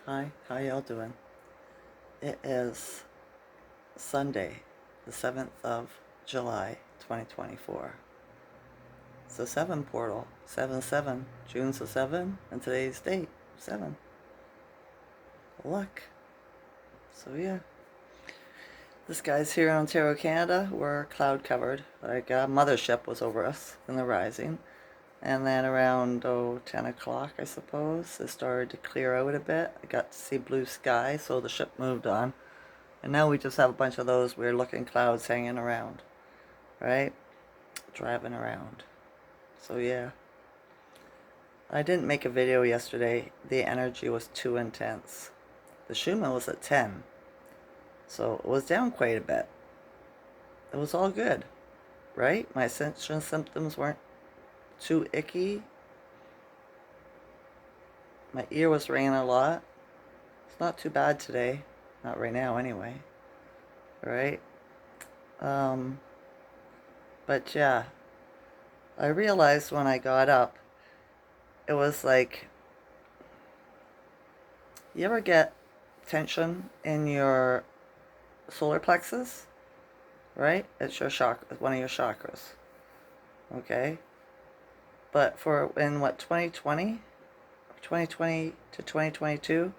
Hi, how y'all doing? It is Sunday, the 7th of July, 2024. It's the 7 portal, 7-7. June's the 7, and today's date, 7. Luck. So yeah. This guy's here in Ontario, Canada. We're cloud covered. Like a mothership was over us in the rising. And then around, 10 o'clock, I suppose, it started to clear out a bit. I got to see blue sky, so the ship moved on. And now we just have a bunch of those weird looking clouds hanging around, right? Driving around. So yeah. I didn't make a video yesterday. The energy was too intense. The Schumann was at 10. So it was down quite a bit. It was all good, right? My ascension symptoms weren't too icky. My ear was ringing a lot. It's not too bad today. Not right now anyway. Right? Um, but yeah, I realized when I got up, it was like, you ever get tension in your solar plexus? Right? It's your chakra, one of your chakras. Okay? But for in what 2020 to 2022,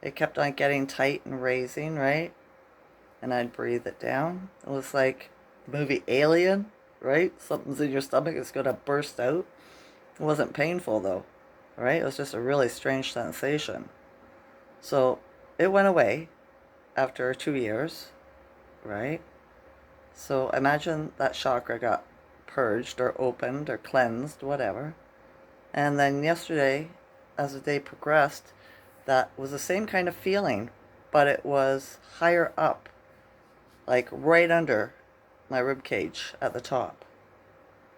it kept on getting tight and raising, right? And I'd breathe it down. It was like the movie Alien, right? Something's in your stomach, it's gonna burst out. It wasn't painful though, right? It was just a really strange sensation. So it went away after 2 years, right? So imagine that chakra got purged or opened or cleansed, whatever. And then yesterday, as the day progressed, that was the same kind of feeling, but it was higher up, like right under my rib cage at the top.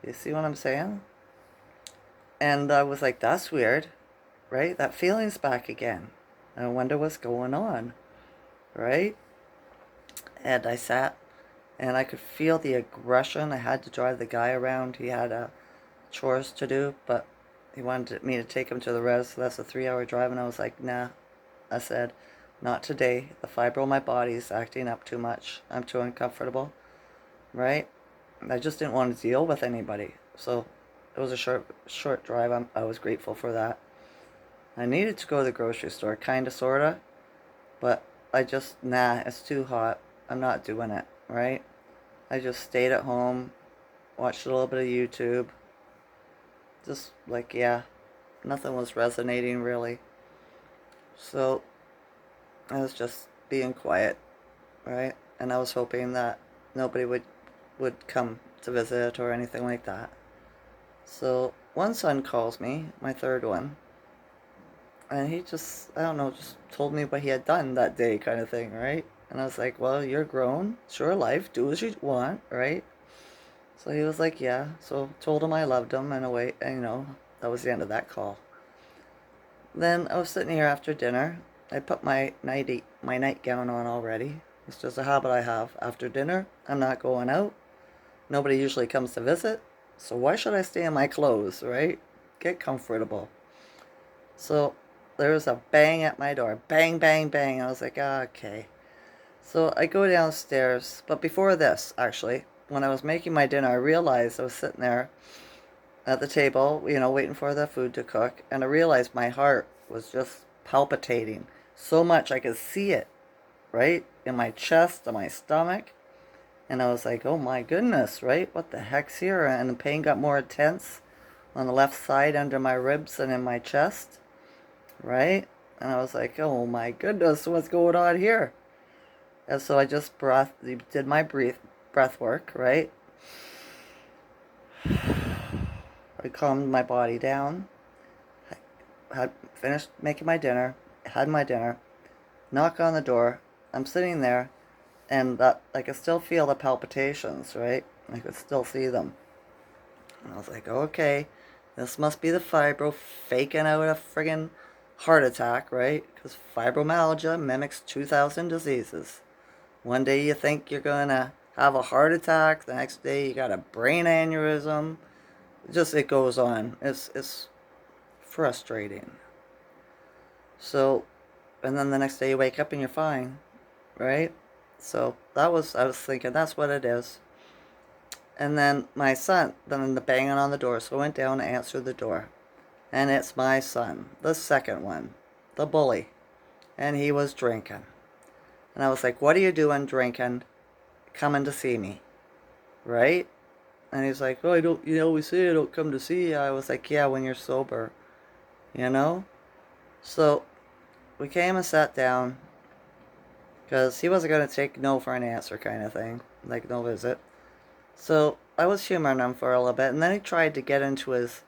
You see what I'm saying? And I was like, that's weird, right? That feeling's back again. I wonder what's going on, right? And I sat and I could feel the aggression. I had to drive the guy around. He had chores to do, but he wanted me to take him to the res, so that's a 3 hour drive, and I was like, nah. I said, not today. The fiber in my body is acting up too much. I'm too uncomfortable, right? I just didn't want to deal with anybody. So it was a short drive. I was grateful for that. I needed to go to the grocery store, kinda, sorta, but I just, nah, it's too hot. I'm not doing it, right? I just stayed at home, watched a little bit of YouTube. Just like, yeah, nothing was resonating really. So I was just being quiet, right? And I was hoping that nobody would come to visit or anything like that. So one son calls me, my third one, and he just, I don't know, just told me what he had done that day, kind of thing, right? And I was like, well, you're grown, it's your life, do as you want, right? So he was like, yeah. So told him I loved him, and away, and, that was the end of that call. Then I was sitting here after dinner. I put my nightgown on already. It's just a habit I have. After dinner, I'm not going out. Nobody usually comes to visit, so why should I stay in my clothes, right? Get comfortable. So there was a bang at my door. Bang, bang, bang. I was like, ah, okay. So I go downstairs, but before this, actually, when I was making my dinner, I realized I was sitting there at the table, waiting for the food to cook, and I realized my heart was just palpitating so much I could see it, right? In my chest, in my stomach. And I was like, oh my goodness, right? What the heck's here? And the pain got more intense on the left side under my ribs and in my chest, right? And I was like, oh my goodness, what's going on here? And so I just did my breath work, right? I calmed my body down. Had finished making my dinner, had my dinner, knock on the door. I'm sitting there, and that I could still feel the palpitations, right? I could still see them. And I was like, okay, this must be the fibro faking out a friggin' heart attack, right? Because fibromyalgia mimics 2,000 diseases. One day you think you're gonna have a heart attack, the next day you got a brain aneurysm. Just it goes on. It's frustrating. So And then the next day you wake up and you're fine, right? So I was thinking that's what it is. And then my son, then the banging on the door. So I went down and answered the door. And it's my son, the second one, the bully. And he was drinking. And I was like, what are you doing drinking? Coming to see me, right? And he's like, oh, I don't, we say I don't come to see you. I was like, yeah, when you're sober, you know? So we came and sat down because he wasn't going to take no for an answer kind of thing, like no visit. So I was humoring him for a little bit, and then he tried to get into his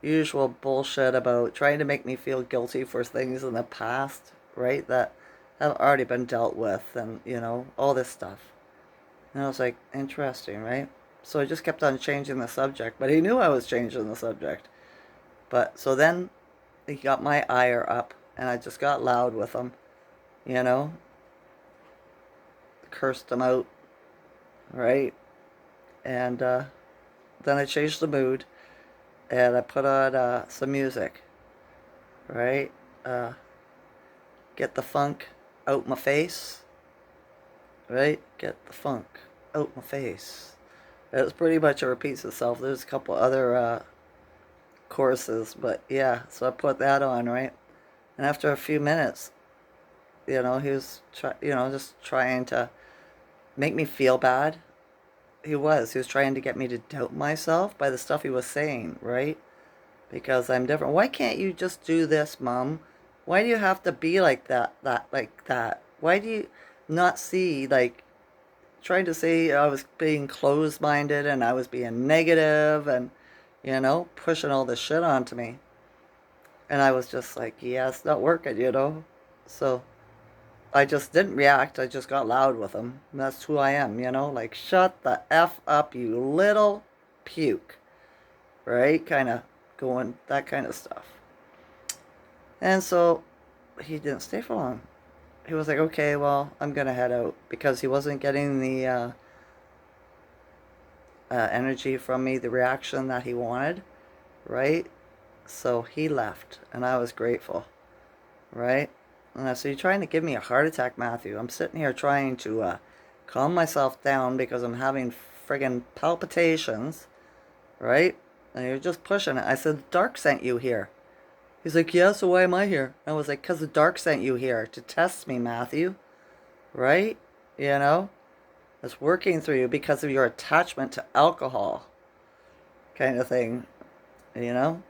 usual bullshit about trying to make me feel guilty for things in the past, right? That have already been dealt with, and, all this stuff. And I was like, interesting, right? So I just kept on changing the subject, but he knew I was changing the subject. But so then he got my ire up, and I just got loud with him, you know, cursed him out, right? And then I changed the mood, and I put on some music, right? Uh, get the funk out my face, right? Get the funk out my face. It was pretty much it repeats itself. There's a couple other choruses, but yeah, so I put that on, right? And after a few minutes, he was, just trying to make me feel bad. He was trying to get me to doubt myself by the stuff he was saying, right? Because I'm different. Why can't you just do this, Mom? Why do you have to be like that? Why do you not see, like, trying to say I was being closed-minded and I was being negative and, pushing all this shit onto me. And I was just like, yeah, it's not working. So I just didn't react. I just got loud with him. And that's who I am. Like, shut the F up, you little puke. Right? Kind of going, that kind of stuff. And so he didn't stay for long. He was like, okay, well, I'm going to head out because he wasn't getting the energy from me, the reaction that he wanted, right? So he left, and I was grateful, right? And I said, you're trying to give me a heart attack, Matthew. I'm sitting here trying to calm myself down because I'm having friggin' palpitations, right? And you're just pushing it. I said, the dark sent you here. He's like, yeah, so why am I here? I was like, because the dark sent you here to test me, Matthew, right? It's working through you because of your attachment to alcohol, kind of thing, you know?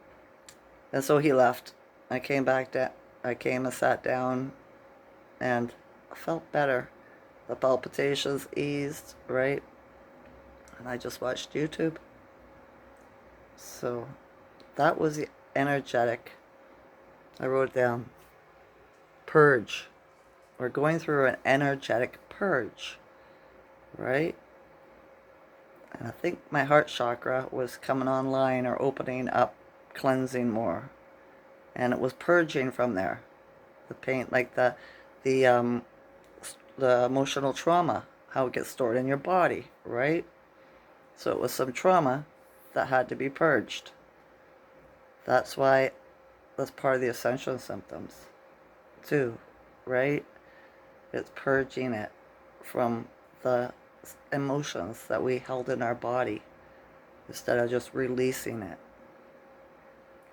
And so he left. I came and sat down, and I felt better. The palpitations eased, right? And I just watched YouTube. So that was the energetic. I wrote it down. Purge. We're going through an energetic purge, right? And I think my heart chakra was coming online or opening up, cleansing more. And it was purging from there. The pain, like the the emotional trauma, how it gets stored in your body, right? So it was some trauma that had to be purged. That's why that's part of the ascension symptoms, too, right? It's purging it from the emotions that we held in our body instead of just releasing it.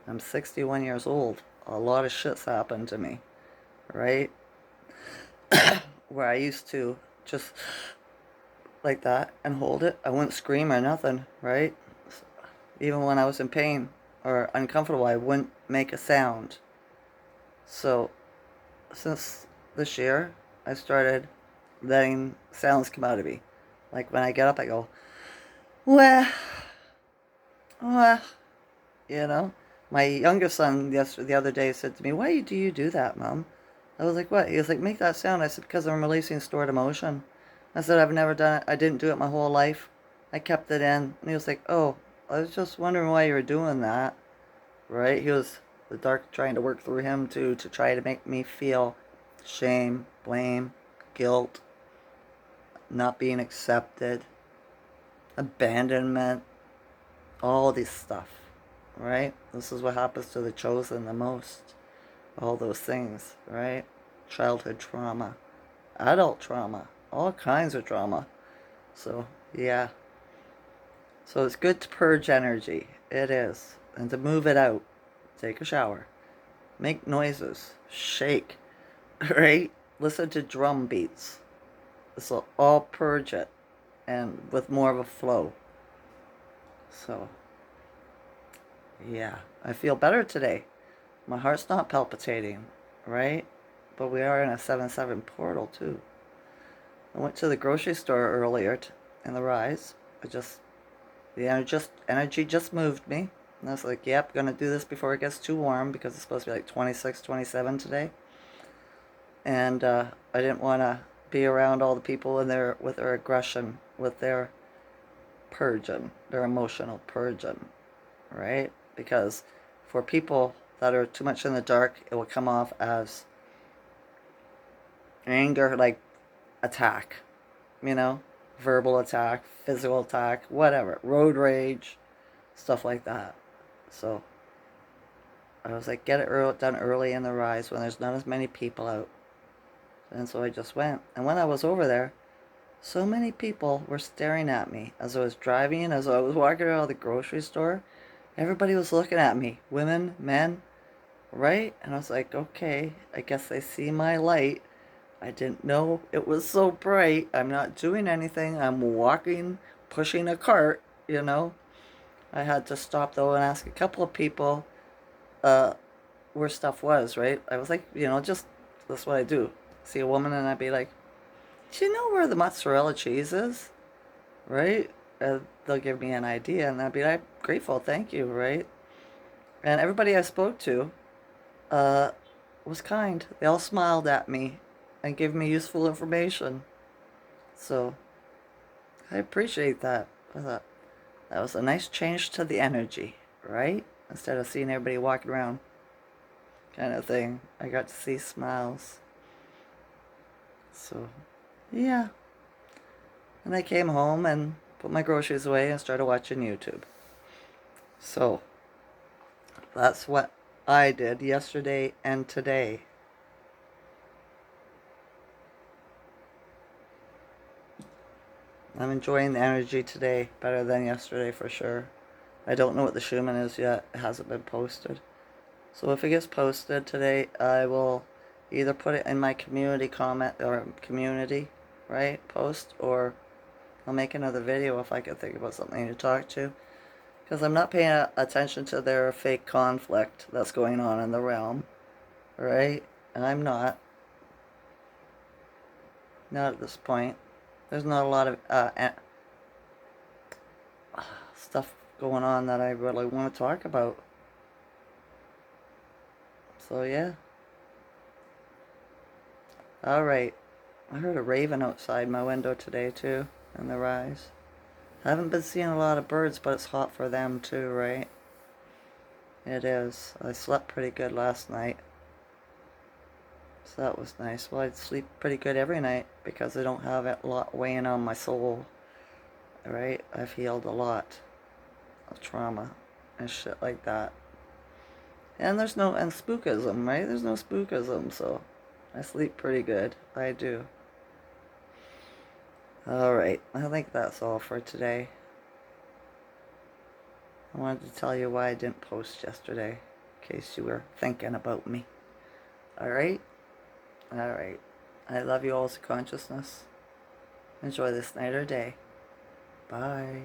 I'm 61 years old. A lot of shit's happened to me, right? Where I used to just like that and hold it. I wouldn't scream or nothing, right? Even when I was in pain or uncomfortable, I wouldn't make a sound. So, since this year, I started letting sounds come out of me. Like when I get up, I go, wah, wah, you know? My youngest son the other day said to me, why do you do that, Mom? I was like, what? He was like, make that sound. I said, because I'm releasing stored emotion. I said, I've never done it. I didn't do it my whole life. I kept it in. And he was like, oh, I was just wondering why you were doing that. Right? He was, the dark trying to work through him too, to try to make me feel shame, blame, guilt, not being accepted, abandonment, all this stuff. Right? This is what happens to the chosen the most. All those things, right? childhood trauma, adult trauma, all kinds of trauma. So, yeah. So it's good to purge energy. It is. And to move it out. Take a shower. Make noises. Shake. Right? Listen to drum beats. This will all purge it. And with more of a flow. So, yeah. I feel better today. My heart's not palpitating. Right? But we are in a 7-7 portal too. I went to the grocery store earlier in the rise. The energy just moved me. And I was like, yep, gonna do this before it gets too warm because it's supposed to be like 26, 27 today. And I didn't want to be around all the people in there with their aggression, with their purging, their emotional purging, right? Because for people that are too much in the dark, it will come off as anger, like attack, you know, verbal attack, physical attack, whatever, road rage, stuff like that. So I was like, get it done early in the rise when there's not as many people out. And so I just went. And when I was over there, so many people were staring at me as I was driving, as I was walking around the grocery store. Everybody was looking at me, women, men, right? And I was like, okay, I guess they see my light. I didn't know it was so bright. I'm not doing anything. I'm walking, pushing a cart, you know. I had to stop though and ask a couple of people uh, where stuff was, right? I was like, just that's what I do. See a woman and I'd be like, do you know where the mozzarella cheese is? Right? They'll give me an idea and I'd be like, grateful, thank you, right? And everybody I spoke to uh, was kind. They all smiled at me and gave me useful information. So I appreciate that. I thought that was a nice change to the energy, right? Instead of seeing everybody walking around kind of thing, I got to see smiles. So, yeah. And I came home and put my groceries away and started watching YouTube. So, that's what I did yesterday and today. I'm enjoying the energy today better than yesterday for sure. I don't know what the Schumann is yet. It hasn't been posted. So if it gets posted today, I will either put it in my community comment or community, right, post, or I'll make another video if I can think about something to talk to. Because I'm not paying attention to their fake conflict that's going on in the realm, right? And I'm not. Not at this point. There's not a lot of stuff going on that I really want to talk about. So yeah. Alright. I heard a raven outside my window today too, in the rise. I haven't been seeing a lot of birds, but it's hot for them too, right? It is. I slept pretty good last night. So that was nice. Well, I sleep pretty good every night because I don't have a lot weighing on my soul. Right? I've healed a lot of trauma and shit like that. And and spookism, right? There's no spookism, so I sleep pretty good. I do. Alright, I think that's all for today. I wanted to tell you why I didn't post yesterday, in case you were thinking about me. Alright? Alright. I love you all's consciousness. Enjoy this night or day. Bye.